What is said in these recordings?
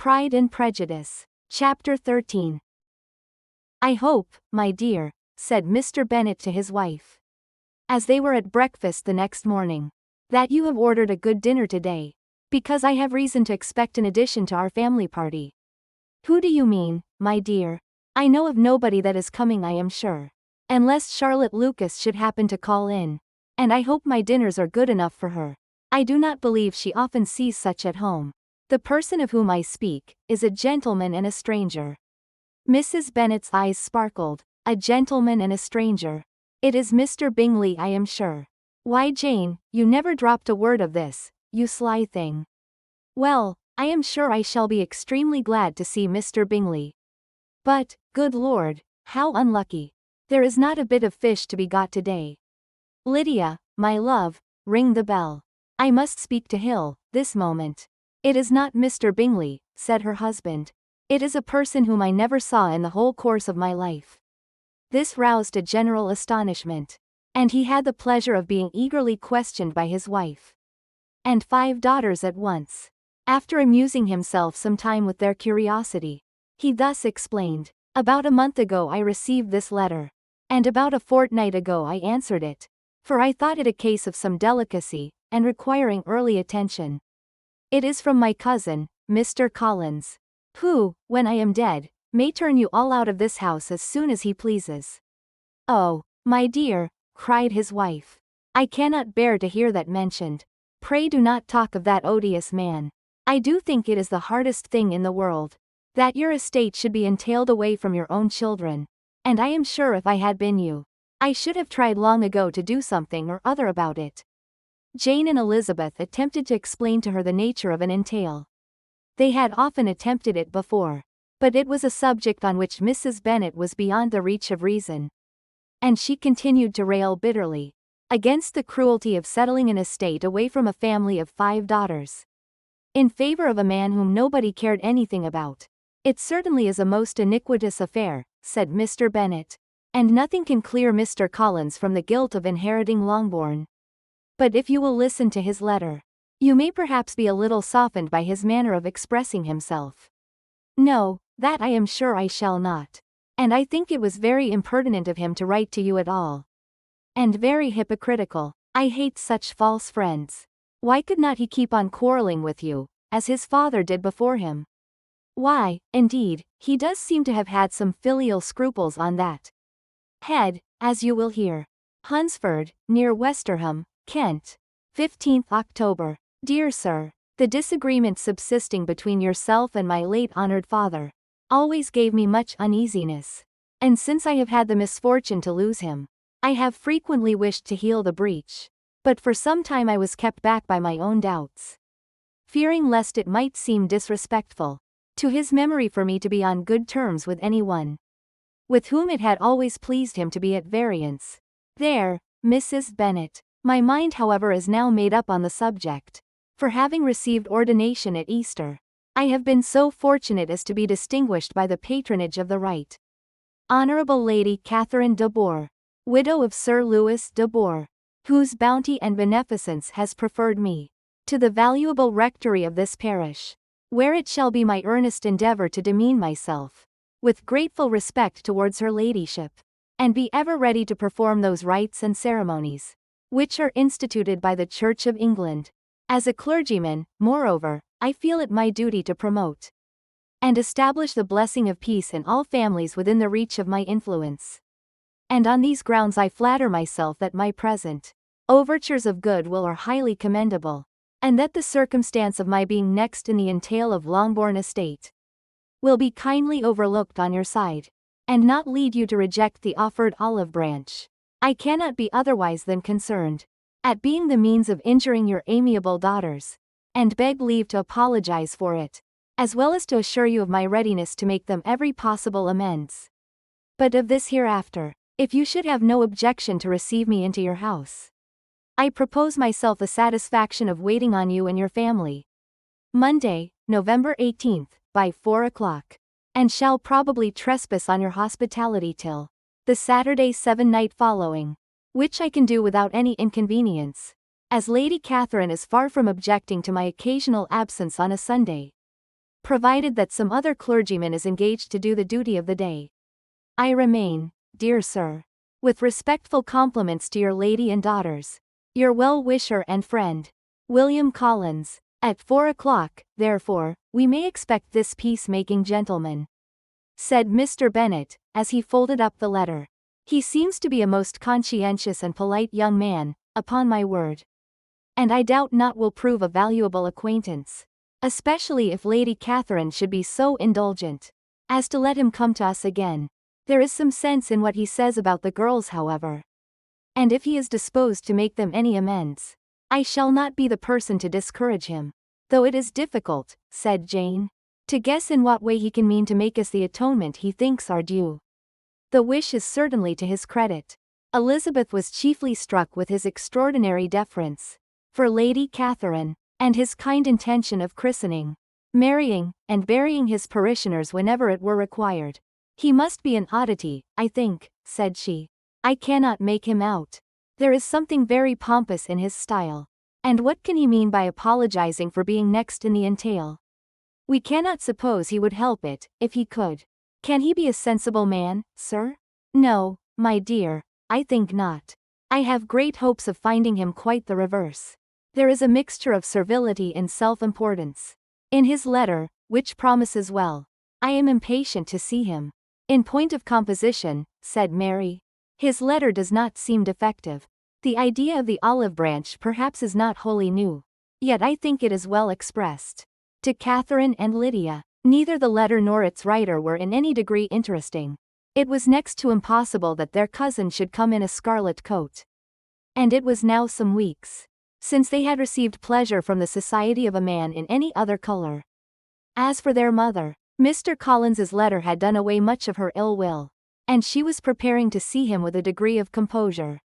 Pride and Prejudice. Chapter 13. I hope, my dear, said Mr. Bennet to his wife, as they were at breakfast the next morning, that you have ordered a good dinner today, because I have reason to expect an addition to our family party. Who do you mean, my dear? I know of nobody that is coming, I am sure, unless Charlotte Lucas should happen to call in, and I hope my dinners are good enough for her. I do not believe she often sees such at home. The person of whom I speak is a gentleman and a stranger. Mrs. Bennet's eyes sparkled. A gentleman and a stranger. It is Mr. Bingley, I am sure. Why, Jane, you never dropped a word of this, you sly thing. Well, I am sure I shall be extremely glad to see Mr. Bingley. But, good Lord, how unlucky. There is not a bit of fish to be got today. Lydia, my love, ring the bell. I must speak to Hill, this moment. It is not Mr. Bingley, said her husband. It is a person whom I never saw in the whole course of my life. This roused a general astonishment, and he had the pleasure of being eagerly questioned by his wife and 5 daughters at once. After amusing himself some time with their curiosity, he thus explained, about a month ago I received this letter, and about a fortnight ago I answered it, for I thought it a case of some delicacy, and requiring early attention. It is from my cousin, Mr. Collins, who, when I am dead, may turn you all out of this house as soon as he pleases. Oh, my dear, cried his wife, I cannot bear to hear that mentioned. Pray do not talk of that odious man. I do think it is the hardest thing in the world, that your estate should be entailed away from your own children, and I am sure if I had been you, I should have tried long ago to do something or other about it. Jane and Elizabeth attempted to explain to her the nature of an entail. They had often attempted it before, but it was a subject on which Mrs. Bennet was beyond the reach of reason. And she continued to rail bitterly against the cruelty of settling an estate away from a family of 5 daughters, in favor of a man whom nobody cared anything about. It certainly is a most iniquitous affair, said Mr. Bennet, and nothing can clear Mr. Collins from the guilt of inheriting Longbourn. But if you will listen to his letter, you may perhaps be a little softened by his manner of expressing himself. No, that I am sure I shall not. And I think it was very impertinent of him to write to you at all. And very hypocritical. I hate such false friends. Why could not he keep on quarreling with you, as his father did before him? Why, indeed, he does seem to have had some filial scruples on that head, as you will hear. Hunsford, near Westerham, Kent. 15th October. Dear Sir, the disagreement subsisting between yourself and my late honored father always gave me much uneasiness, and since I have had the misfortune to lose him, I have frequently wished to heal the breach, but for some time I was kept back by my own doubts, fearing lest it might seem disrespectful to his memory for me to be on good terms with anyone with whom it had always pleased him to be at variance. There, Mrs. Bennet. My mind, however, is now made up on the subject, for having received ordination at Easter, I have been so fortunate as to be distinguished by the patronage of the Right Honourable Lady Catherine de Bourgh, widow of Sir Louis de Bourgh, whose bounty and beneficence has preferred me to the valuable rectory of this parish, where it shall be my earnest endeavour to demean myself with grateful respect towards her ladyship, and be ever ready to perform those rites and ceremonies which are instituted by the Church of England. As a clergyman, moreover, I feel it my duty to promote and establish the blessing of peace in all families within the reach of my influence. And on these grounds I flatter myself that my present overtures of goodwill are highly commendable, and that the circumstance of my being next in the entail of Longbourn estate will be kindly overlooked on your side, and not lead you to reject the offered olive branch. I cannot be otherwise than concerned at being the means of injuring your amiable daughters, and beg leave to apologize for it, as well as to assure you of my readiness to make them every possible amends. But of this hereafter, if you should have no objection to receive me into your house, I propose myself the satisfaction of waiting on you and your family. Monday, November 18th, by 4 o'clock, and shall probably trespass on your hospitality till the Saturday seven-night following, which I can do without any inconvenience, as Lady Catherine is far from objecting to my occasional absence on a Sunday. provided that some other clergyman is engaged to do the duty of the day. I remain, dear sir, with respectful compliments to your lady and daughters, your well-wisher and friend, William Collins. At 4 o'clock, therefore, we may expect this peace-making gentleman, said Mr. Bennet, as he folded up the letter. He seems to be a most conscientious and polite young man, upon my word. And I doubt not will prove a valuable acquaintance, especially if Lady Catherine should be so indulgent as to let him come to us again. There is some sense in what he says about the girls, however. And if he is disposed to make them any amends, I shall not be the person to discourage him. Though it is difficult, said Jane, to guess in what way he can mean to make us the atonement he thinks our due. The wish is certainly to his credit. Elizabeth was chiefly struck with his extraordinary deference for Lady Catherine, and his kind intention of christening, marrying, and burying his parishioners whenever it were required. He must be an oddity, I think, said she. I cannot make him out. There is something very pompous in his style. And what can he mean by apologizing for being next in the entail? We cannot suppose he would help it, if he could. Can he be a sensible man, sir? No, my dear, I think not. I have great hopes of finding him quite the reverse. There is a mixture of servility and self-importance in his letter, which promises well. I am impatient to see him. In point of composition, said Mary, his letter does not seem defective. The idea of the olive branch perhaps is not wholly new, yet I think it is well expressed. To Catherine and Lydia, neither the letter nor its writer were in any degree interesting. It was next to impossible that their cousin should come in a scarlet coat. And it was now some weeks since they had received pleasure from the society of a man in any other color. As for their mother, Mr. Collins's letter had done away much of her ill will, and she was preparing to see him with a degree of composure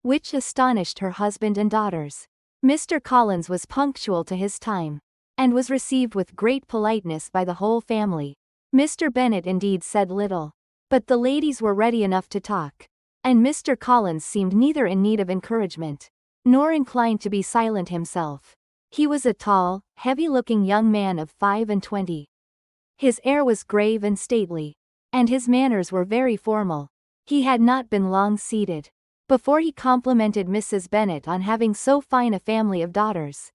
which astonished her husband and daughters. Mr. Collins was punctual to his time, and was received with great politeness by the whole family. Mr. Bennet indeed said little, but the ladies were ready enough to talk, and Mr. Collins seemed neither in need of encouragement, nor inclined to be silent himself. He was a tall, heavy-looking young man of 25. His air was grave and stately, and his manners were very formal. He had not been long seated before he complimented Mrs. Bennet on having so fine a family of daughters.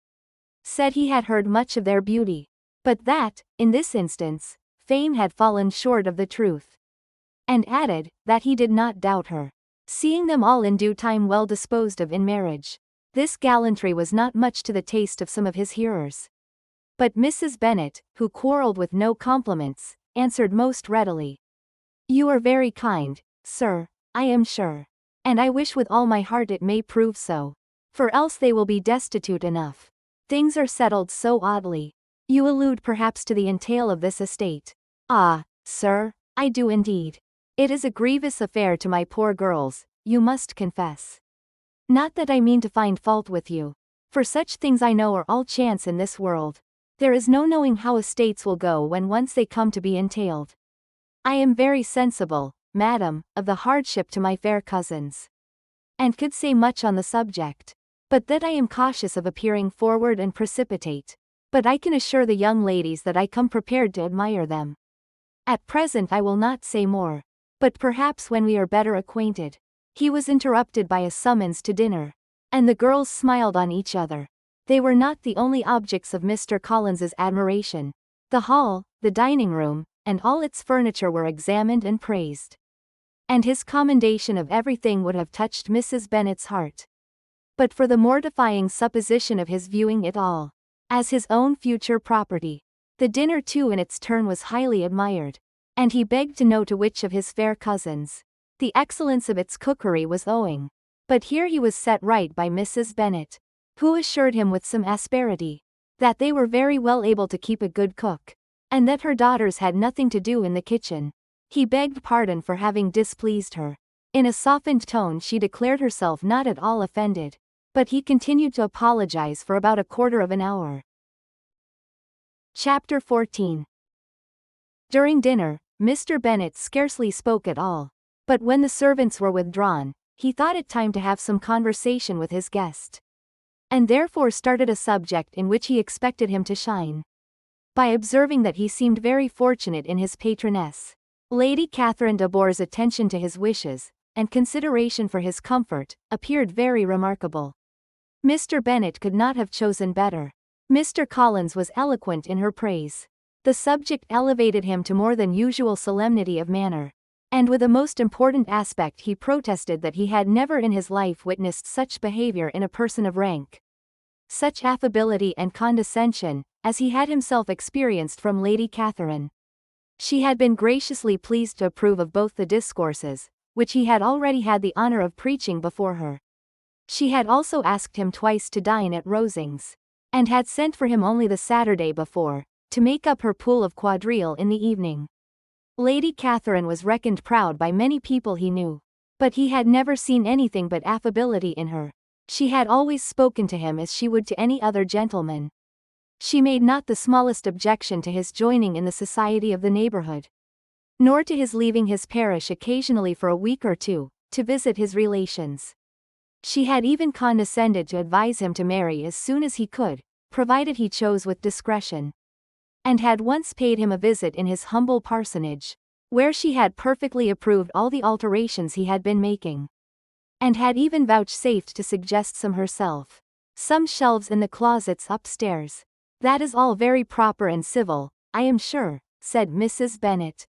Said he had heard much of their beauty, but that, in this instance, fame had fallen short of the truth. And added, that he did not doubt her, seeing them all in due time well disposed of in marriage. This gallantry was not much to the taste of some of his hearers. But Mrs. Bennet, who quarrelled with no compliments, answered most readily. You are very kind, sir, I am sure. And I wish with all my heart it may prove so. For else they will be destitute enough. Things are settled so oddly. You allude perhaps to the entail of this estate. Ah, sir, I do indeed. It is a grievous affair to my poor girls, you must confess. Not that I mean to find fault with you, for such things I know are all chance in this world. There is no knowing how estates will go when once they come to be entailed. I am very sensible, madam, of the hardship to my fair cousins, and could say much on the subject, but that I am cautious of appearing forward and precipitate. But I can assure the young ladies that I come prepared to admire them. At present I will not say more, but perhaps when we are better acquainted. He was interrupted by a summons to dinner, and the girls smiled on each other. They were not the only objects of Mr. Collins's admiration. The hall, the dining room, and all its furniture were examined and praised. And his commendation of everything would have touched Mrs. Bennet's heart, but for the mortifying supposition of his viewing it all as his own future property. The dinner too in its turn was highly admired, and he begged to know to which of his fair cousins the excellence of its cookery was owing. But here he was set right by Mrs. Bennet, who assured him with some asperity that they were very well able to keep a good cook, and that her daughters had nothing to do in the kitchen. He begged pardon for having displeased her. In a softened tone she declared herself not at all offended, but he continued to apologize for about a quarter of an hour. Chapter 14. During dinner, Mr. Bennet scarcely spoke at all, but when the servants were withdrawn, he thought it time to have some conversation with his guest, and therefore started a subject in which he expected him to shine. by observing that he seemed very fortunate in his patroness. Lady Catherine de Bourgh's attention to his wishes, and consideration for his comfort, appeared very remarkable. Mr. Bennet could not have chosen better. Mr. Collins was eloquent in her praise. The subject elevated him to more than usual solemnity of manner. And with a most important aspect he protested that he had never in his life witnessed such behavior in a person of rank. Such affability and condescension, as he had himself experienced from Lady Catherine. She had been graciously pleased to approve of both the discourses, which he had already had the honor of preaching before her. She had also asked him twice to dine at Rosings, and had sent for him only the Saturday before, to make up her pool of quadrille in the evening. Lady Catherine was reckoned proud by many people he knew, but he had never seen anything but affability in her. She had always spoken to him as she would to any other gentleman. She made not the smallest objection to his joining in the society of the neighborhood, nor to his leaving his parish occasionally for a week or two, to visit his relations. She had even condescended to advise him to marry as soon as he could, provided he chose with discretion, and had once paid him a visit in his humble parsonage, where she had perfectly approved all the alterations he had been making, and had even vouchsafed to suggest some herself. Some shelves in the closets upstairs. That is all very proper and civil, I am sure, said Mrs. Bennet.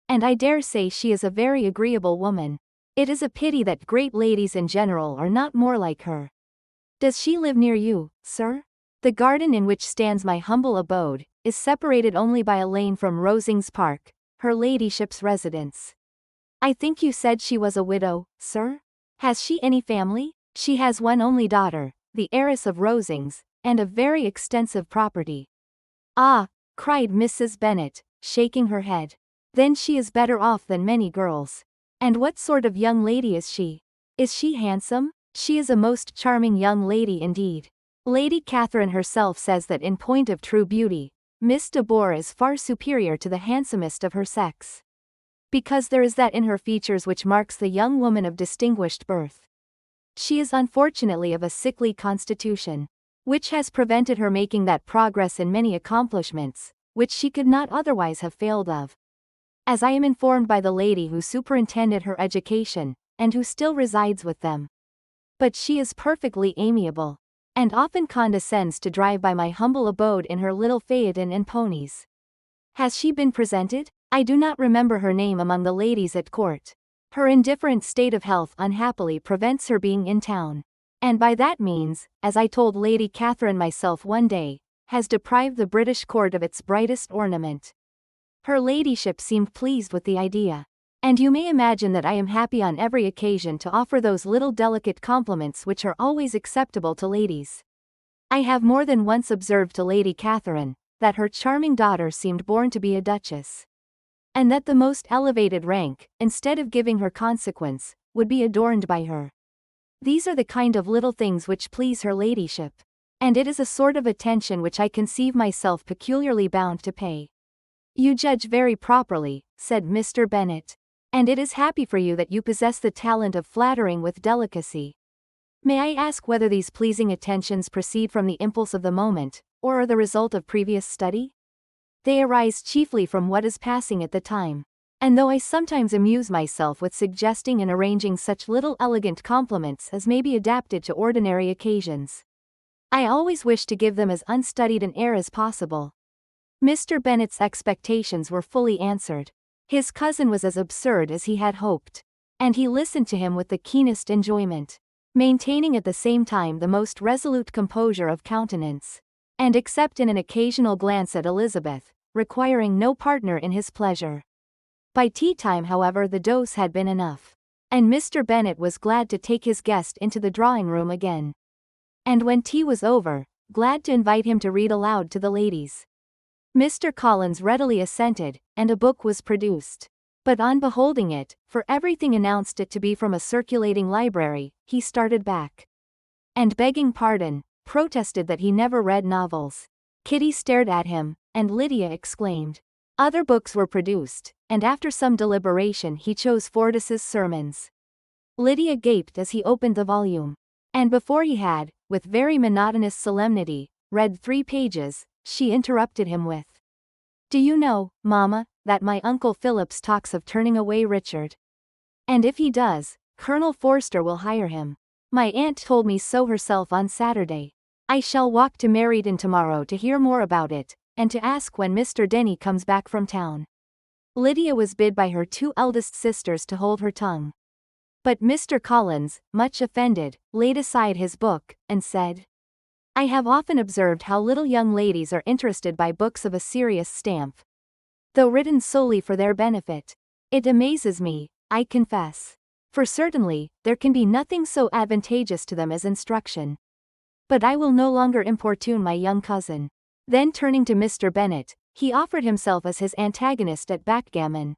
And I dare say she is a very agreeable woman. It is a pity that great ladies in general are not more like her. Does she live near you, sir? The garden in which stands my humble abode, is separated only by a lane from Rosings Park, her ladyship's residence. I think you said she was a widow, sir? Has she any family? She has one only daughter, the heiress of Rosings, and of very extensive property. Ah, cried Mrs. Bennet, shaking her head. Then she is better off than many girls. And what sort of young lady is she? Is she handsome? She is a most charming young lady indeed. Lady Catherine herself says that in point of true beauty, Miss de Bourgh is far superior to the handsomest of her sex. Because there is that in her features which marks the young woman of distinguished birth. She is unfortunately of a sickly constitution, which has prevented her making that progress in many accomplishments, which she could not otherwise have failed of. As I am informed by the lady who superintended her education, and who still resides with them. But she is perfectly amiable, and often condescends to drive by my humble abode in her little phaeton and ponies. Has she been presented? I do not remember her name among the ladies at court. Her indifferent state of health unhappily prevents her being in town, and by that means, as I told Lady Catherine myself one day, has deprived the British court of its brightest ornament. Her ladyship seemed pleased with the idea, and you may imagine that I am happy on every occasion to offer those little delicate compliments which are always acceptable to ladies. I have more than once observed to Lady Catherine, that her charming daughter seemed born to be a duchess, and that the most elevated rank, instead of giving her consequence, would be adorned by her. These are the kind of little things which please her ladyship, and it is a sort of attention which I conceive myself peculiarly bound to pay. You judge very properly, said Mr. Bennet, and it is happy for you that you possess the talent of flattering with delicacy. May I ask whether these pleasing attentions proceed from the impulse of the moment, or are the result of previous study? They arise chiefly from what is passing at the time, and though I sometimes amuse myself with suggesting and arranging such little elegant compliments as may be adapted to ordinary occasions, I always wish to give them as unstudied an air as possible. Mr. Bennet's expectations were fully answered. His cousin was as absurd as he had hoped, and he listened to him with the keenest enjoyment, maintaining at the same time the most resolute composure of countenance, and except in an occasional glance at Elizabeth, requiring no partner in his pleasure. By tea time, however, the dose had been enough, and Mr. Bennet was glad to take his guest into the drawing-room again, and when tea was over, glad to invite him to read aloud to the ladies. Mr. Collins readily assented, and a book was produced. But on beholding it, for everything announced it to be from a circulating library, he started back, and begging pardon, protested that he never read novels. Kitty stared at him, and Lydia exclaimed. Other books were produced, and after some deliberation he chose Fordyce's Sermons. Lydia gaped as he opened the volume, and before he had, with very monotonous solemnity, read 3 pages, she interrupted him with, Do you know, Mamma, that my Uncle Phillips talks of turning away Richard? And if he does, Colonel Forster will hire him. My aunt told me so herself on Saturday. I shall walk to Meriden tomorrow to hear more about it, and to ask when Mr. Denny comes back from town. Lydia was bid by her 2 eldest sisters to hold her tongue. But Mr. Collins, much offended, laid aside his book, and said, I have often observed how little young ladies are interested by books of a serious stamp, though written solely for their benefit. It amazes me, I confess. For certainly, there can be nothing so advantageous to them as instruction. But I will no longer importune my young cousin. Then turning to Mr. Bennet, he offered himself as his antagonist at backgammon.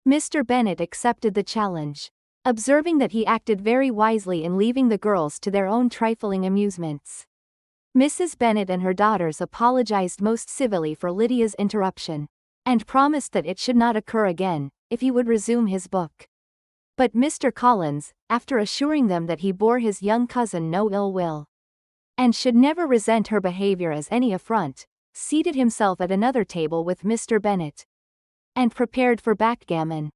Mr. Bennet accepted the challenge, observing that he acted very wisely in leaving the girls to their own trifling amusements. Mrs. Bennet and her daughters apologized most civilly for Lydia's interruption, and promised that it should not occur again, if he would resume his book. But Mr. Collins, after assuring them that he bore his young cousin no ill will, and should never resent her behavior as any affront, seated himself at another table with Mr. Bennet, and prepared for backgammon.